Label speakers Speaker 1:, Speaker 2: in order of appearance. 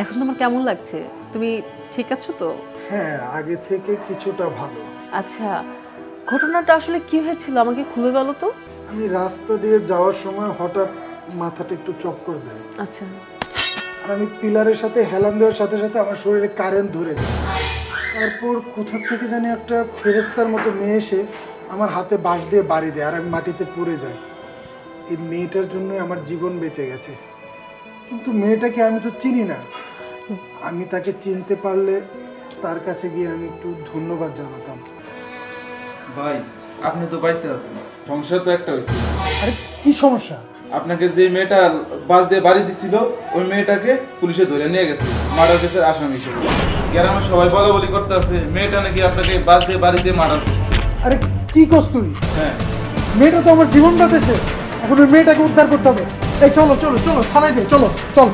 Speaker 1: এখন তোমার কেমন লাগছে? তুমি ঠিক আছো তো?
Speaker 2: হ্যাঁ, আগে থেকে কিছুটা ভালো।
Speaker 1: আচ্ছা, ঘটনাটা আসলে কি হয়েছিল আমাকে খুলে বলো তো।
Speaker 2: আমি রাস্তা দিয়ে যাওয়ার সময় হঠাৎ মাথাটা একটু চক্কর দেয়।
Speaker 1: আচ্ছা।
Speaker 2: আর আমি পিলারের সাথে হেলান দেওয়ার সাথে সাথে আমার শরীরে কারেন্ট ধরে যায়। তারপর কোথা থেকে জানি একটা ফেরেস্তার মতো মেয়ে এসে আমার হাতে বাঁশ দিয়ে বাড়ি দেয় আর আমি মাটিতে পড়ে যাই। এই মেয়েটার জন্যই আমার জীবন বেঁচে গেছে। কিন্তু মেয়েটাকে আমি তো চিনি না। আমি তাকে চিনতে পারলে তার কাছে গিয়ে আমি একটু ধন্যবাদ জানাতাম।
Speaker 3: ভাই, আপনি তো বাইচে আছেন, সমস্যা তো একটা হয়েছে।
Speaker 2: আরে কি সমস্যা?
Speaker 3: আপনাকে যে মেয়েটা বাস দিয়ে বাড়ি দিছিল ওই মেয়েটাকে পুলিশে ধরে নিয়ে গেছে মার্ডার কেসের আসামি হিসেবে। গ্রামে সবাই বলা বলি করতে আছে মেয়েটা নাকি আপনাকে বাস দিয়ে বাড়ি দিয়ে মার্ডার করছে।
Speaker 2: আরে কি করছ তুই?
Speaker 3: হ্যাঁ,
Speaker 2: মেয়েটা তো আমার জীবন বাঁচাইছে। এখন ওই মেয়েটাকে উদ্ধার করতে হবে। এই চলো চলো চলো, থানায় যাই, চলো চলো।